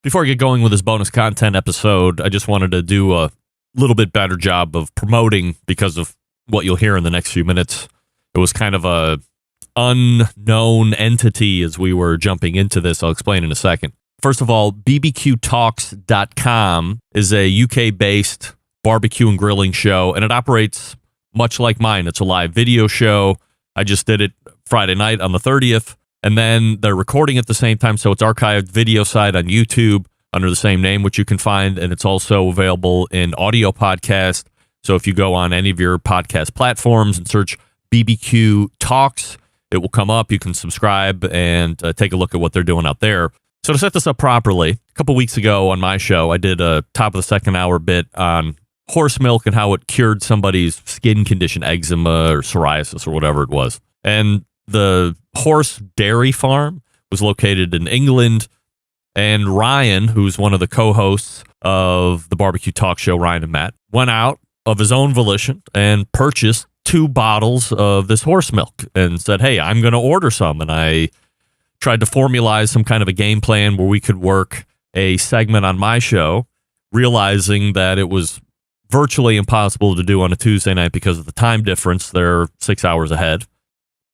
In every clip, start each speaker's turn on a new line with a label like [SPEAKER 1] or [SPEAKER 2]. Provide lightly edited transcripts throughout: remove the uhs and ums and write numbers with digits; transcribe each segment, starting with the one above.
[SPEAKER 1] Before I get going with this bonus content episode, I just wanted to do a little bit better job of promoting because of what you'll hear in the next few minutes. It was kind of a unknown entity as we were jumping into this. I'll explain in a second. First of all, BBQTalks.com is a UK-based barbecue and grilling show, and it operates much like mine. It's a live video show. I just did it Friday night on the 30th. And then they're recording at the same time, so it's archived video side on YouTube under the same name, which you can find, and it's also available in audio podcast. So if you go on any of your podcast platforms and search BBQ Talks, it will come up. You can subscribe and take a look at what they're doing out there. So to set this up properly, a couple weeks ago on my show, I did a top of the second hour bit on horse milk and how it cured somebody's skin condition, eczema or psoriasis or whatever it was. And the horse dairy farm was located in England, and Ryan, who's one of the co-hosts of the BBQ Talk Show, Ryan and Matt, went out of his own volition and purchased 2 bottles of this horse milk and said, hey, I'm going to order some. And I tried to formalize some kind of a game plan where we could work a segment on my show, realizing that it was virtually impossible to do on a Tuesday night because of the time difference. They're 6 hours ahead.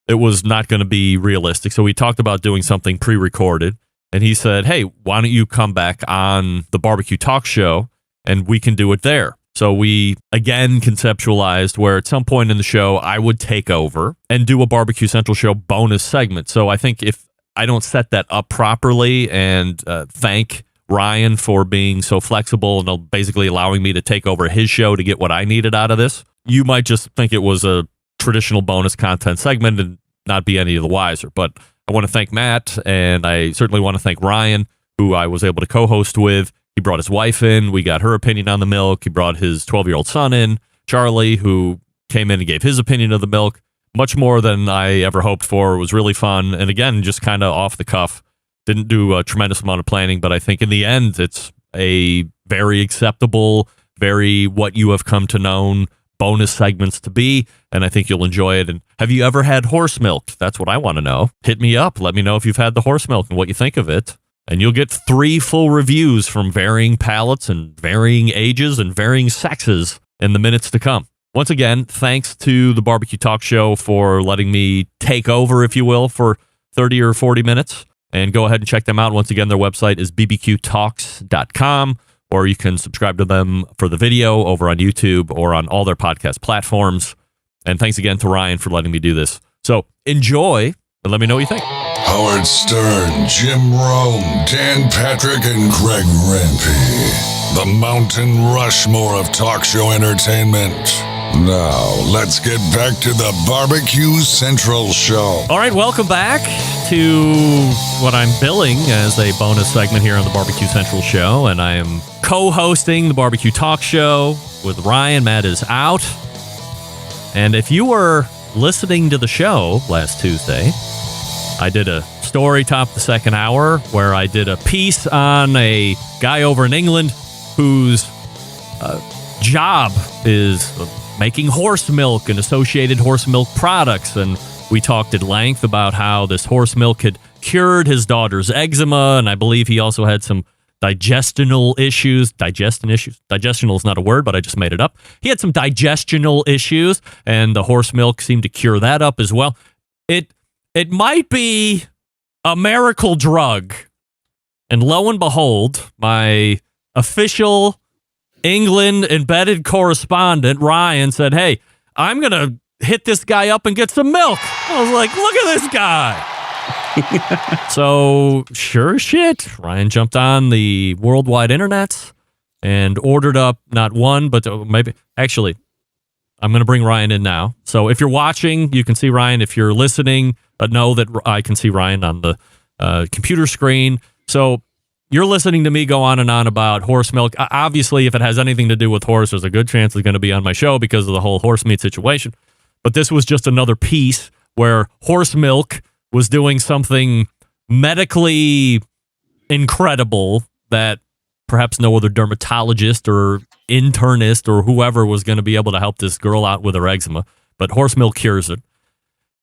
[SPEAKER 1] It was not going to be realistic. So we talked about doing something pre-recorded. And he said, hey, why don't you come back on the BBQ Talk Show and we can do it there. So we, again, conceptualized where at some point in the show, I would take over and do a Barbecue Central Show bonus segment. So I think if I don't set that up properly and thank Ryan for being so flexible and basically allowing me to take over his show to get what I needed out of this, you might just think it was a traditional bonus content segment and not be any of the wiser. But I want to thank Matt, and I certainly want to thank Ryan, who I was able to co-host with. He brought his wife in. We got her opinion on the milk. He brought his 12-year-old son in, Charlie, who came in and gave his opinion of the milk. Much more than I ever hoped for. It was really fun. And again, just kind of off the cuff. Didn't do a tremendous amount of planning, but I think in the end, it's a very acceptable, very what you have come to know bonus segments to be, and I think you'll enjoy it. And have you ever had horse milk? That's what I want to know. Hit me up. Let me know if you've had the horse milk and what you think of it. And you'll get 3 full reviews from varying palates and varying ages and varying sexes in the minutes to come. Once again, thanks to the BBQ Talk Show for letting me take over, if you will, for 30 or 40 minutes. And go ahead and check them out. Once again, their website is bbqtalks.com. Or you can subscribe to them for the video over on YouTube or on all their podcast platforms. And thanks again to Ryan for letting me do this. So enjoy and let me know what you think.
[SPEAKER 2] Howard Stern, Jim Rome, Dan Patrick, and Greg Rempe. The Mountain Rushmore of talk show entertainment. Now, let's get back to the BBQ Central Show.
[SPEAKER 1] All right, welcome back to what I'm billing as a bonus segment here on the BBQ Central Show, and I am co-hosting the BBQ Talk Show with Ryan. Matt is out. And if you were listening to the show last Tuesday, I did a story top the second hour where I did a piece on a guy over in England whose job is making horse milk and associated horse milk products. And we talked at length about how this horse milk had cured his daughter's eczema. And I believe he also had some digestional issues. Digestional is not a word, but I just made it up. He had some digestional issues, and the horse milk seemed to cure that up as well. It might be a miracle drug. And lo and behold, my official England embedded correspondent, Ryan, said, hey, I'm going to hit this guy up and get some milk. I was like, look at this guy. So, sure as shit, Ryan jumped on the worldwide internet and ordered up not one, but maybe, actually, I'm going to bring Ryan in now. So if you're watching, you can see Ryan. If you're listening, know that I can see Ryan on the computer screen. So you're listening to me go on and on about horse milk. Obviously, if it has anything to do with horse, there's a good chance it's going to be on my show because of the whole horse meat situation. But this was just another piece where horse milk was doing something medically incredible that perhaps no other dermatologist or internist or whoever was going to be able to help this girl out with her eczema. But horse milk cures it.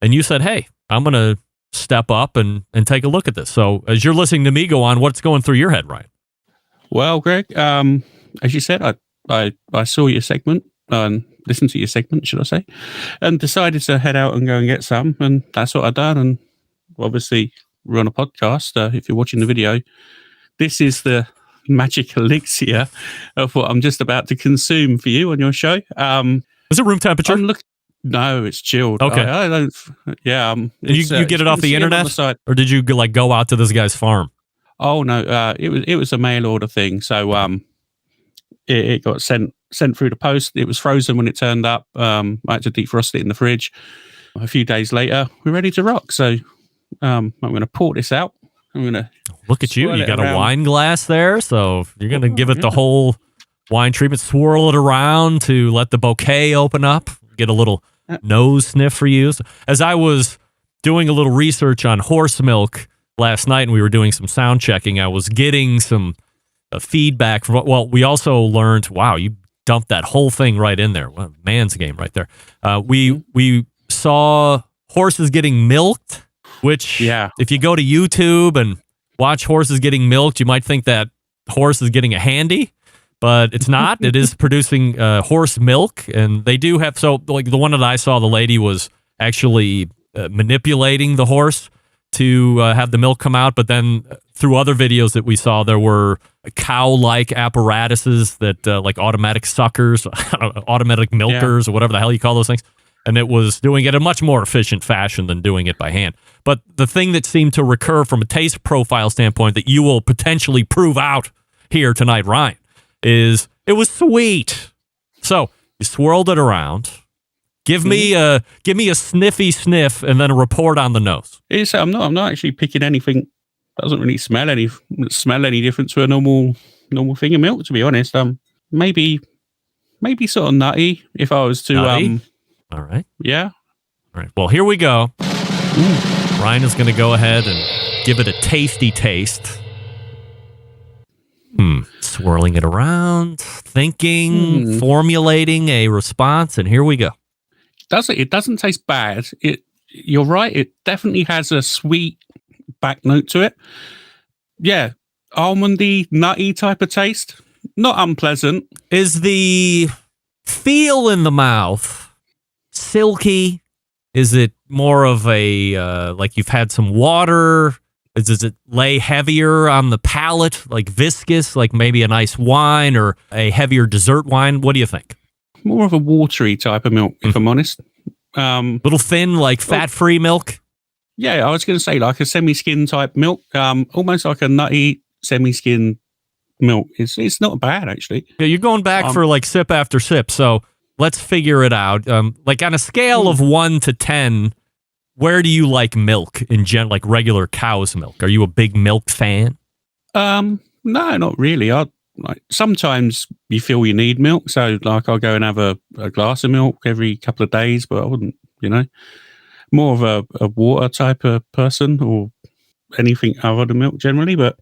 [SPEAKER 1] And you said, hey, I'm going to step up and take a look at this. So as you're listening to me go on, what's going through your head, Ryan?
[SPEAKER 3] Well, Greg, as you said, I saw your segment, listened to your segment, should I say, and decided to head out and go and get some, and that's what I've done. And obviously, we're on a podcast. If you're watching the video, this is the magic elixir of what I'm just about to consume for you on your show.
[SPEAKER 1] Is it room temperature?
[SPEAKER 3] No, it's chilled.
[SPEAKER 1] Okay.
[SPEAKER 3] I don't. Yeah.
[SPEAKER 1] You get it off the internet, or did you go out to this guy's farm?
[SPEAKER 3] Oh no, it was a mail order thing. So it got sent through the post. It was frozen when it turned up. I had to defrost it in the fridge. A few days later, we're ready to rock. So I'm going to pour this out. I'm going to
[SPEAKER 1] look at you. You got a wine glass there, so you're going to give it the whole wine treatment. Swirl it around to let the bouquet open up. Get a little nose sniff for you. So, as I was doing a little research on horse milk last night, and we were doing some sound checking, I was getting some feedback from. Well, we also learned. Wow, you dumped that whole thing right in there. Well, man's game right there. We saw horses getting milked, which if you go to YouTube and watch horses getting milked, you might think that horse is getting a handy, but it's not. It is producing horse milk, and they do have. So, like the one that I saw, the lady was actually manipulating the horse to have the milk come out, but then through other videos that we saw, there were cow-like apparatuses that like automatic suckers, automatic milkers, or whatever the hell you call those things. And it was doing it in a much more efficient fashion than doing it by hand. But the thing that seemed to recur from a taste profile standpoint that you will potentially prove out here tonight, Ryan, is it was sweet. So you swirled it around. Give me a sniffy sniff and then a report on the nose.
[SPEAKER 3] I'm not actually picking anything. Doesn't really smell any different to a normal thing of milk, to be honest. Maybe sort of nutty if I was to
[SPEAKER 1] nutty? All right.
[SPEAKER 3] Yeah.
[SPEAKER 1] All right. Well, here we go. Ryan is going to go ahead and give it a tasty taste. Swirling it around, thinking, formulating a response, and here we go.
[SPEAKER 3] It doesn't taste bad. You're right. It definitely has a sweet back note to it. Yeah, almondy, nutty type of taste. Not unpleasant.
[SPEAKER 1] Is the feel in the mouth silky? Is it more of a like you've had some water? Does it lay heavier on the palate, like viscous, like maybe a nice wine or a heavier dessert wine? What do you think?
[SPEAKER 3] More of a watery type of milk, if I'm honest.
[SPEAKER 1] Little thin, like fat-free milk?
[SPEAKER 3] Yeah, I was going to say like a semi-skin type milk, almost like a nutty semi-skin milk. It's not bad, actually.
[SPEAKER 1] Yeah, you're going back for like sip after sip, so let's figure it out. Like on a scale of 1 to 10, where do you like milk in general, like regular cow's milk? Are you a big milk fan?
[SPEAKER 3] No, not really. Sometimes you feel you need milk, so like I'll go and have a glass of milk every couple of days, but I wouldn't, more of a water type of person or anything other than milk generally. But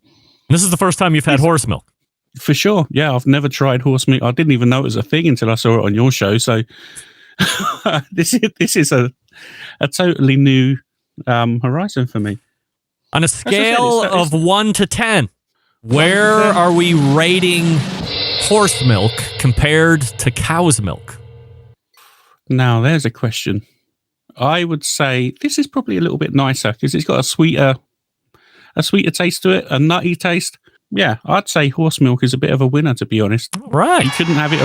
[SPEAKER 1] this is the first time you've had horse milk?
[SPEAKER 3] For sure. Yeah, I've never tried horse milk. I didn't even know it was a thing until I saw it on your show. So this is a totally new horizon for me.
[SPEAKER 1] On a scale of 1 to 10, where are we rating horse milk compared to cow's milk?
[SPEAKER 3] Now, there's a question. I would say this is probably a little bit nicer because it's got a sweeter taste to it, a nutty taste. Yeah, I'd say horse milk is a bit of a winner, to be honest.
[SPEAKER 1] Right.
[SPEAKER 3] You couldn't have it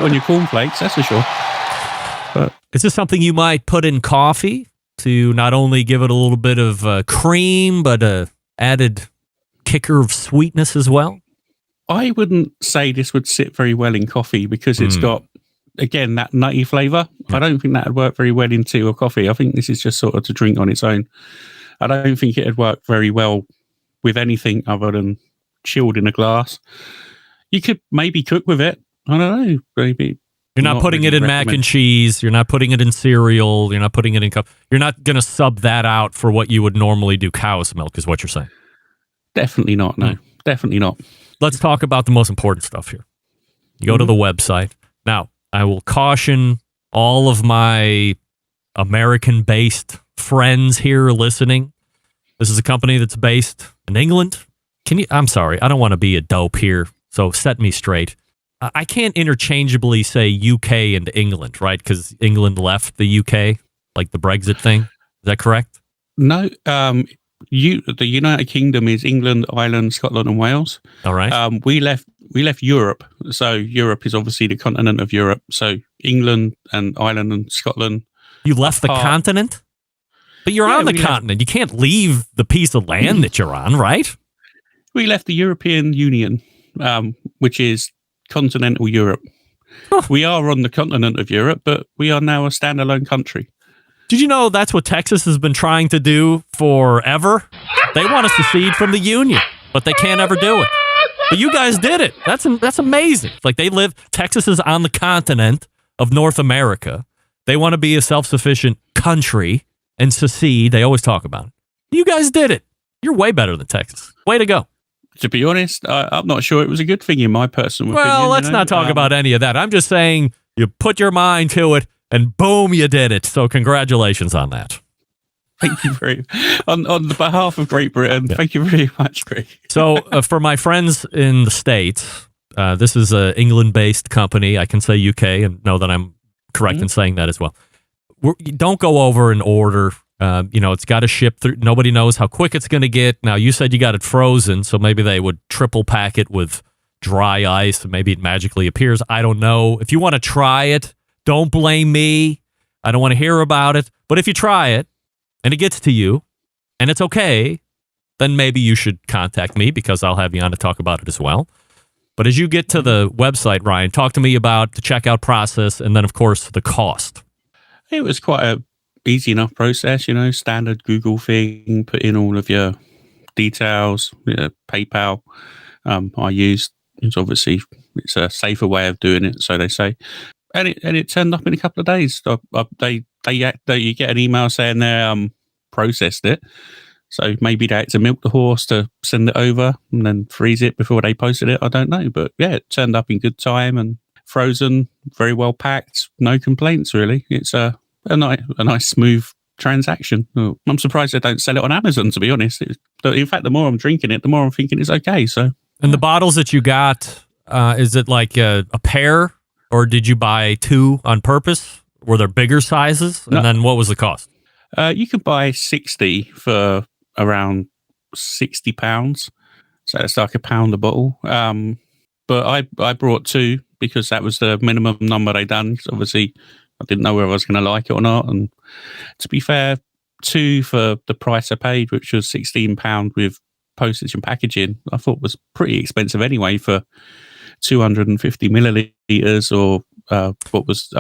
[SPEAKER 3] on your cornflakes, that's for sure. But
[SPEAKER 1] is this something you might put in coffee to not only give it a little bit of cream, but a added kicker of sweetness as well?
[SPEAKER 3] I wouldn't say this would sit very well in coffee because it's got, again, that nutty flavour. I don't think that would work very well in tea or coffee. I think this is just sort of to drink on its own. I don't think it would work very well with anything other than chilled in a glass. You could maybe cook with it. I don't know. Maybe
[SPEAKER 1] you're not putting it in mac and cheese. You're not putting it in cereal. You're not putting it in cup. You're not going to sub that out for what you would normally do cow's milk, is what you're saying.
[SPEAKER 3] Definitely not. No, definitely not.
[SPEAKER 1] Let's talk about the most important stuff here. You go to the website. Now, I will caution all of my American-based friends here listening. This is a company that's based in England. I'm sorry, I don't want to be a dope here, so set me straight. I can't interchangeably say UK and England, right? Because England left the UK, like the Brexit thing. Is that correct?
[SPEAKER 3] No, the United Kingdom is England, Ireland, Scotland, and Wales.
[SPEAKER 1] All right.
[SPEAKER 3] We left Europe, so Europe is obviously the continent of Europe. So England and Ireland and Scotland.
[SPEAKER 1] You left the continent, but you're on the continent. You can't leave the piece of land that you're on, right?
[SPEAKER 3] We left the European Union, which is continental Europe. Huh. We are on the continent of Europe, but we are now a standalone country.
[SPEAKER 1] Did you know that's what Texas has been trying to do forever? They want to secede from the Union, but they can't ever do it. But you guys did it. That's amazing. Like Texas is on the continent of North America. They want to be a self-sufficient country and secede. They always talk about it. You guys did it. You're way better than Texas. Way to go.
[SPEAKER 3] To be honest, I'm not sure it was a good thing in my personal opinion.
[SPEAKER 1] Well, let's not talk about any of that. I'm just saying you put your mind to it and boom, you did it. So congratulations on that.
[SPEAKER 3] Thank you very on the behalf of Great Britain. Yeah. Thank you very much, Greg.
[SPEAKER 1] So for my friends in the States, this is an England-based company. I can say UK and know that I'm correct in saying that as well. Don't go over and order. It's got to ship through. Nobody knows how quick it's going to get. Now, you said you got it frozen, so maybe they would triple pack it with dry ice and maybe it magically appears. I don't know. If you want to try it, don't blame me. I don't want to hear about it. But if you try it and it gets to you and it's okay, then maybe you should contact me because I'll have you on to talk about it as well. But as you get to the website, Ryan, talk to me about the checkout process and then, of course, the cost.
[SPEAKER 3] It was quite a easy enough process, standard Google thing, put in all of your details, PayPal. I used, it's a safer way of doing it, so they say. And it turned up in a couple of days. You get an email saying they processed it. So maybe they had to milk the horse to send it over and then freeze it before they posted it. I don't know. But yeah, it turned up in good time and frozen, very well packed. No complaints, really. It's a nice, smooth transaction. I'm surprised they don't sell it on Amazon, to be honest. In fact, the more I'm drinking it, the more I'm thinking it's okay. So,
[SPEAKER 1] and the bottles that you got, is it like a pair, or did you buy two on purpose? Were there bigger sizes? And then what was the cost?
[SPEAKER 3] You could buy 60 for around £60. So it's like £1 a bottle. But I brought two because that was the minimum number they done. Obviously, I didn't know whether I was going to like it or not. And to be fair, two for the price I paid, which was £16 with postage and packaging, I thought was pretty expensive anyway for 250 milliliters or I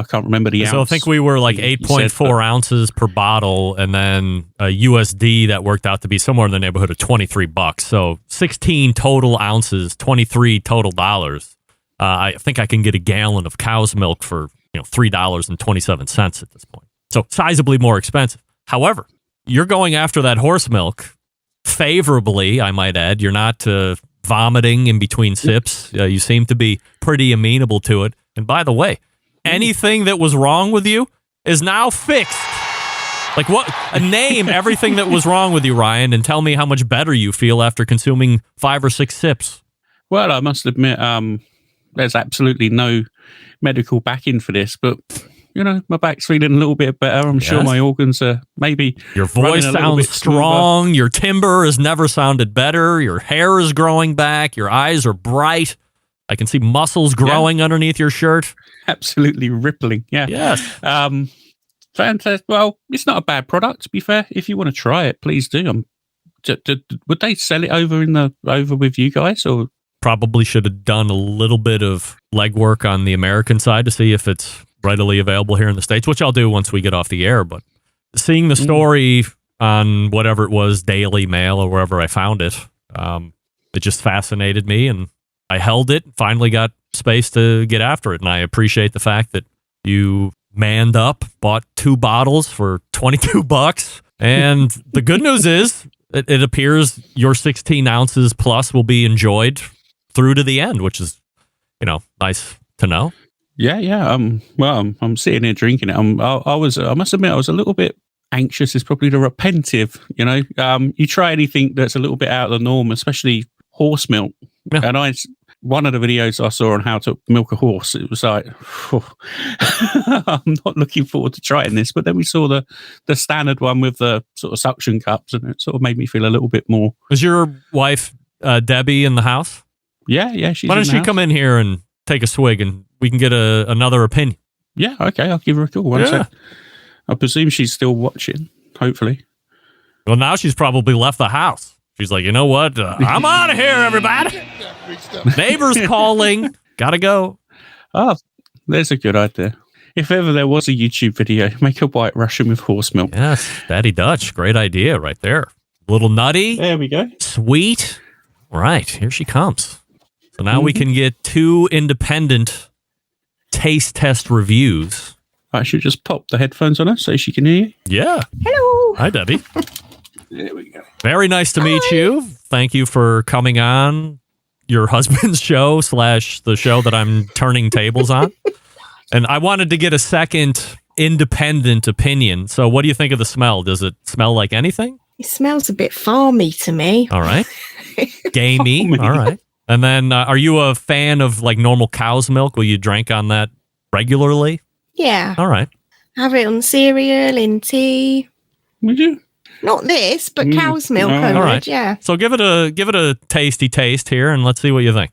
[SPEAKER 3] can't remember the ounce.
[SPEAKER 1] So I think we were like 8.4 ounces per bottle, and then a USD that worked out to be somewhere in the neighborhood of $23. So 16 total ounces, 23 total dollars. I think I can get a gallon of cow's milk for $3.27 at this point. So sizably more expensive. However, you're going after that horse milk favorably, I might add. You're not vomiting in between sips. You seem to be pretty amenable to it. And by the way, anything that was wrong with you is now fixed. Like what? Name everything that was wrong with you, Ryan, and tell me how much better you feel after consuming 5 or 6 sips.
[SPEAKER 3] Well, I must admit, there's absolutely no medical backing for this, but my back's feeling a little bit better. I'm sure my organs are maybe.
[SPEAKER 1] Your voice sounds strong. Your timbre has never sounded better. Your hair is growing back. Your eyes are bright. I can see muscles growing underneath your shirt.
[SPEAKER 3] Absolutely rippling. Yeah.
[SPEAKER 1] Yes.
[SPEAKER 3] Fantastic. Well, it's not a bad product, to be fair. If you want to try it, please do. Would they sell it over with you guys, or?
[SPEAKER 1] Probably should have done a little bit of legwork on the American side to see if it's readily available here in the States, which I'll do once we get off the air. But seeing the story on whatever it was, Daily Mail or wherever I found it, it just fascinated me, and I held it, finally got space to get after it. And I appreciate the fact that you manned up, bought 2 bottles for $22. And the good news is it appears your 16 ounces plus will be enjoyed through to the end, which is, nice to know.
[SPEAKER 3] Yeah. Well, I'm sitting here drinking it. I must admit, I was a little bit anxious. Is probably the repentive. You try anything that's a little bit out of the norm, especially horse milk.
[SPEAKER 1] Yeah.
[SPEAKER 3] And one of the videos I saw on how to milk a horse, it was like, I'm not looking forward to trying this. But then we saw the standard one with the sort of suction cups, and it sort of made me feel a little bit more.
[SPEAKER 1] Is your wife, Debbie, in the house?
[SPEAKER 3] Yeah, she's
[SPEAKER 1] Why don't
[SPEAKER 3] in the
[SPEAKER 1] she come in here and take a swig and we can get another opinion?
[SPEAKER 3] Yeah, okay, I'll give her a call. One sec. I presume she's still watching, hopefully.
[SPEAKER 1] Well, now she's probably left the house. She's like, you know what? I'm out of here, everybody. Neighbors calling. Gotta go.
[SPEAKER 3] Oh, there's a good idea. If ever there was a YouTube video, make a white Russian with horse milk.
[SPEAKER 1] Yes, Daddy Dutch. Great idea right there. Little nutty.
[SPEAKER 3] There we go.
[SPEAKER 1] Sweet. Right, here she comes. So now we can get 2 independent taste test reviews.
[SPEAKER 3] I should just pop the headphones on her so she can hear you.
[SPEAKER 1] Yeah.
[SPEAKER 4] Hello.
[SPEAKER 1] Hi, Debbie.
[SPEAKER 3] There we go.
[SPEAKER 1] Very nice to meet you. Thank you for coming on your husband's show / the show that I'm turning tables on. And I wanted to get a second independent opinion. So what do you think of the smell? Does it smell like anything?
[SPEAKER 4] It smells a bit farmy to me.
[SPEAKER 1] All right. Gamey. All right. And then are you a fan of like normal cow's milk? Will you drink on that regularly?
[SPEAKER 4] Yeah.
[SPEAKER 1] All right.
[SPEAKER 4] Have it on cereal, in tea.
[SPEAKER 3] Would you?
[SPEAKER 4] Not this, but cow's milk.
[SPEAKER 3] Oh.
[SPEAKER 4] I would,
[SPEAKER 1] All right.
[SPEAKER 4] yeah.
[SPEAKER 1] So give it a tasty taste here and let's see what you think.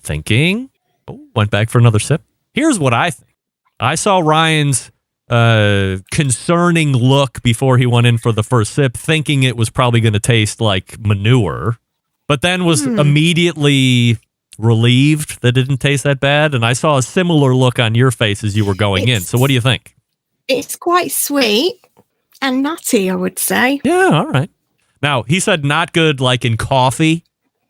[SPEAKER 1] Thinking. Oh, went back for another sip. Here's what I think. I saw Ryan's concerning look before he went in for the first sip, thinking it was probably going to taste like manure, but then was immediately relieved that it didn't taste that bad. And I saw a similar look on your face as you were going in. So what do you think?
[SPEAKER 4] It's quite sweet and nutty, I would say.
[SPEAKER 1] Yeah, all right. Now, he said not good like in coffee,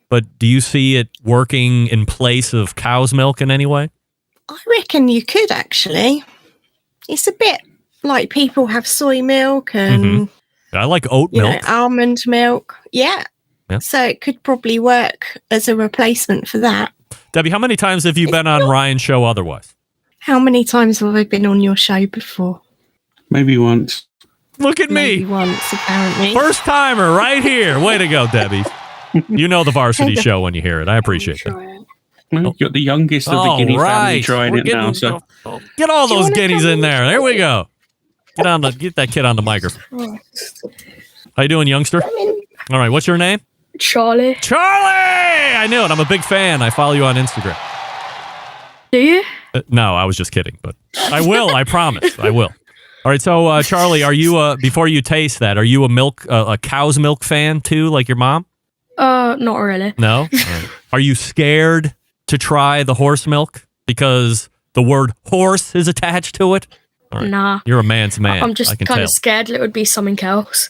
[SPEAKER 1] but do you see it working in place of cow's milk in any way?
[SPEAKER 4] I reckon you could actually. It's a bit like people have soy milk and
[SPEAKER 1] I like oat milk.
[SPEAKER 4] Almond milk. Yeah.
[SPEAKER 1] Yeah.
[SPEAKER 4] So it could probably work as a replacement for that.
[SPEAKER 1] Debbie, how many times have you been on Ryan's show otherwise?
[SPEAKER 4] How many times have I been on your show before?
[SPEAKER 3] Maybe once.
[SPEAKER 1] Look at
[SPEAKER 4] Maybe
[SPEAKER 1] me.
[SPEAKER 4] once, apparently.
[SPEAKER 1] First timer right here. Way to go, Debbie. You know the varsity show when you hear it. I appreciate that.
[SPEAKER 3] Well, you've got the youngest of the guinea family trying it now. So
[SPEAKER 1] Get all
[SPEAKER 4] Do you
[SPEAKER 1] those
[SPEAKER 4] wanna
[SPEAKER 1] guineas
[SPEAKER 4] come
[SPEAKER 1] in there. There we go. Get that kid on the microphone. How you doing, youngster? All right, what's your name?
[SPEAKER 5] Charlie.
[SPEAKER 1] Charlie! I knew it. I'm a big fan. I follow you on Instagram.
[SPEAKER 5] Do you?
[SPEAKER 1] No, I was just kidding, but I will. I promise. I will. All right, so Charlie, are you before you taste that, are you a cow's milk fan too, like your mom?
[SPEAKER 5] Not really.
[SPEAKER 1] No. All right. Are you scared to try the horse milk because the word horse is attached to it? All right.
[SPEAKER 5] Nah.
[SPEAKER 1] You're a man's man.
[SPEAKER 5] I'm just
[SPEAKER 1] I can
[SPEAKER 5] kind
[SPEAKER 1] tell.
[SPEAKER 5] of scared that it would be something else.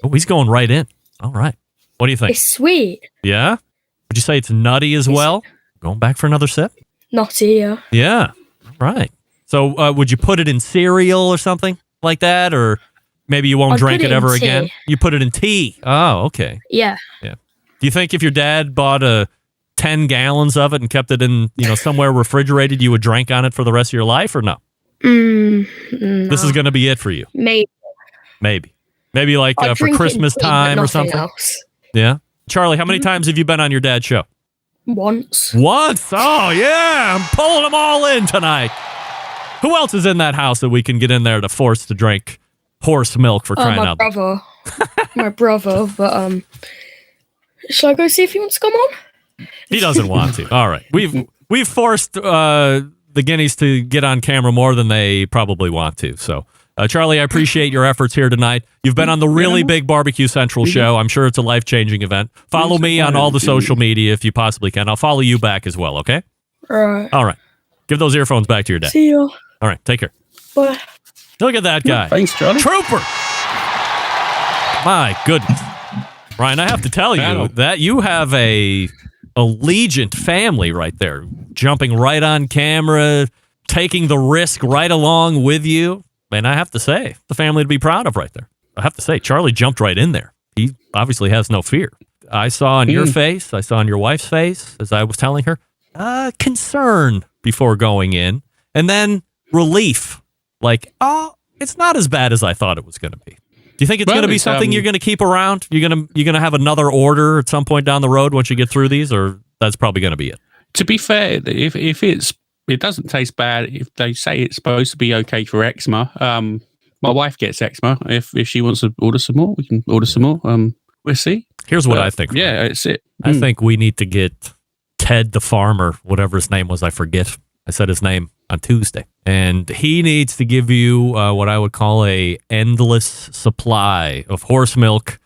[SPEAKER 1] Oh, he's going right in. All right. What do you think?
[SPEAKER 5] It's sweet.
[SPEAKER 1] Yeah? Would you say it's nutty as well? Going back for another sip?
[SPEAKER 5] Nutty, yeah.
[SPEAKER 1] Yeah. All right. So would you put it in cereal or something like that? Or maybe you won't
[SPEAKER 5] I'd
[SPEAKER 1] drink
[SPEAKER 5] put
[SPEAKER 1] it
[SPEAKER 5] it in
[SPEAKER 1] ever
[SPEAKER 5] tea.
[SPEAKER 1] again? You put it in tea. Oh, okay.
[SPEAKER 5] Yeah.
[SPEAKER 1] Yeah. Do you think if your dad bought 10 gallons of it and kept it in, somewhere refrigerated, you would drink on it for the rest of your life or no?
[SPEAKER 5] No.
[SPEAKER 1] This is going to be it for you.
[SPEAKER 5] Maybe.
[SPEAKER 1] Maybe like
[SPEAKER 5] I'd
[SPEAKER 1] for
[SPEAKER 5] drink it in
[SPEAKER 1] Christmas
[SPEAKER 5] tea, but
[SPEAKER 1] time or
[SPEAKER 5] nothing
[SPEAKER 1] something.
[SPEAKER 5] else.
[SPEAKER 1] Yeah. Charlie, how many times have you been on your dad's show?
[SPEAKER 5] Once.
[SPEAKER 1] Once. Oh, yeah. I'm pulling them all in tonight. Who else is in that house that we can get in there to force to drink horse milk for crying
[SPEAKER 5] My
[SPEAKER 1] out loud?
[SPEAKER 5] brother. My brother, but shall I go see if he wants to come on?
[SPEAKER 1] He doesn't want to. All right. We've forced the guineas to get on camera more than they probably want to. So, Charlie, I appreciate your efforts here tonight. You've been on the really big Barbecue Central show. I'm sure it's a life-changing event. Follow me on all the social media if you possibly can. I'll follow you back as well, okay?
[SPEAKER 5] Right.
[SPEAKER 1] All right. Give those earphones back to your dad.
[SPEAKER 5] See you.
[SPEAKER 1] All right. Take care.
[SPEAKER 5] Bye.
[SPEAKER 1] Look at that guy.
[SPEAKER 3] thanks, Charlie.
[SPEAKER 1] Trooper. My goodness. Ryan, I have to tell you that you have a allegiant family right there, jumping right on camera, taking the risk right along with you. And I have to say, the family to be proud of right there. I have to say, Charlie jumped right in there. He obviously has no fear. I saw on your face, I saw on your wife's face, as I was telling her, concern before going in, and then relief. Like, oh, it's not as bad as I thought it was going to be. Do you think it's
[SPEAKER 3] Well,
[SPEAKER 1] going to be
[SPEAKER 3] it's,
[SPEAKER 1] something you're going to keep around? You're going to have another order at some point down the road once you get through these, or that's probably going to be it?
[SPEAKER 3] To be fair, if it doesn't taste bad, if they say it's supposed to be okay for eczema, my wife gets eczema. If she wants to order some more, we can order some more. We'll see.
[SPEAKER 1] Here's what I think.
[SPEAKER 3] Yeah, it's it.
[SPEAKER 1] I think we need to get Ted the farmer, whatever his name was, I forget. I said his name on Tuesday. And he needs to give you what I would call a endless supply of horse milk.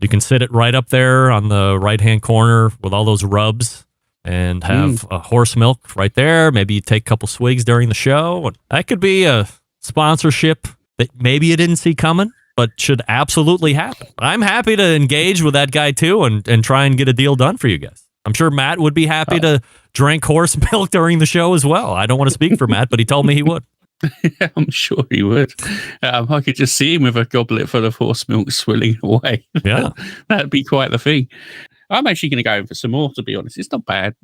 [SPEAKER 1] You can sit it right up there on the right-hand corner with all those rubs and have horse milk right there. Maybe you take a couple swigs during the show. That could be a sponsorship that maybe you didn't see coming, but should absolutely happen. I'm happy to engage with that guy too and try and get a deal done for you guys. I'm sure Matt would be happy to drink horse milk during the show as well. I don't want to speak for Matt, but he told me he would.
[SPEAKER 3] I'm sure he would. I could just see him with a goblet full of horse milk swilling away.
[SPEAKER 1] Yeah.
[SPEAKER 3] That'd be quite the thing. I'm actually going to go in for some more, to be honest. It's not bad.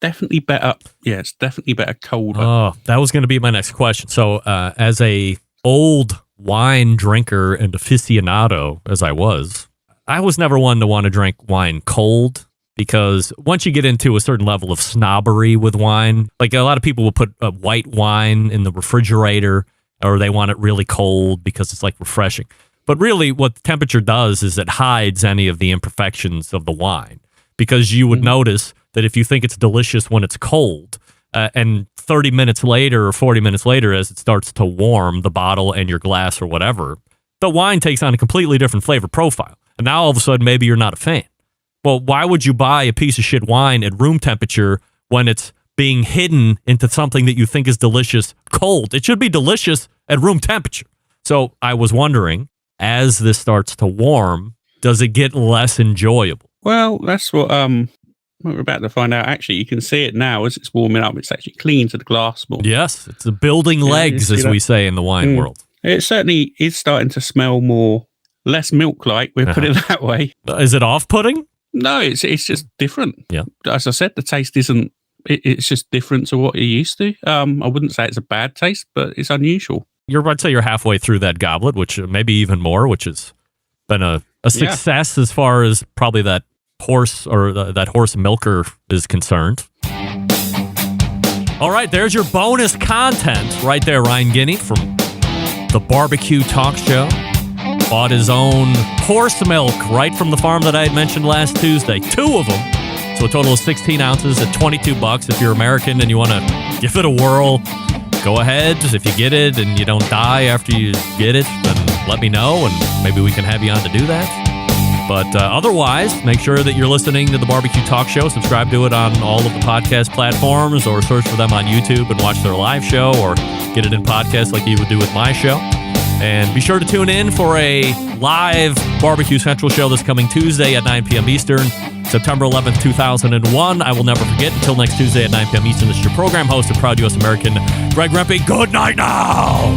[SPEAKER 3] Definitely better. Yeah, it's definitely better colder.
[SPEAKER 1] Oh, that was going to be my next question. So as a old wine drinker and aficionado as I was never one to want to drink wine cold. Because once you get into a certain level of snobbery with wine, like a lot of people will put white wine in the refrigerator or they want it really cold because it's like refreshing. But really what the temperature does is it hides any of the imperfections of the wine. Because you would notice that if you think it's delicious when it's cold and 30 minutes later or 40 minutes later as it starts to warm the bottle and your glass or whatever, the wine takes on a completely different flavor profile. And now all of a sudden maybe you're not a fan. Well, why would you buy a piece of shit wine at room temperature when it's being hidden into something that you think is delicious cold? It should be delicious at room temperature. So I was wondering, as this starts to warm, does it get less enjoyable?
[SPEAKER 3] Well, that's what we're about to find out. Actually, you can see it now as it's warming up. It's actually clinging to the glass more.
[SPEAKER 1] Yes, it's the building legs, as we say in the wine world.
[SPEAKER 3] It certainly is starting to smell less milk-like, we'll put it that way.
[SPEAKER 1] Is it off-putting?
[SPEAKER 3] No, it's just different.
[SPEAKER 1] Yeah.
[SPEAKER 3] As I said, the taste isn't, it's just different to what you're used to. I wouldn't say it's a bad taste, but it's unusual.
[SPEAKER 1] I'd say you're halfway through that goblet, which maybe even more, which has been a success as far as probably that horse or that horse milker is concerned. All right, there's your bonus content right there, Ryan Guinea from the BBQ Talks Show. Bought his own horse milk right from the farm that I had mentioned last Tuesday. 2 of them. So a total of 16 ounces at $22. If you're American and you want to give it a whirl, go ahead. If you get it and you don't die after you get it, then let me know and maybe we can have you on to do that. But otherwise, make sure that you're listening to the BBQ Talk Show. Subscribe to it on all of the podcast platforms or search for them on YouTube and watch their live show or get it in podcast like you would do with my show. And be sure to tune in for a live Barbecue Central show this coming Tuesday at 9 p.m. Eastern, September 11th, 2001. I will never forget. Until next Tuesday at 9 p.m. Eastern, this is your program host and proud U.S. American, Greg Rempe. Good night now!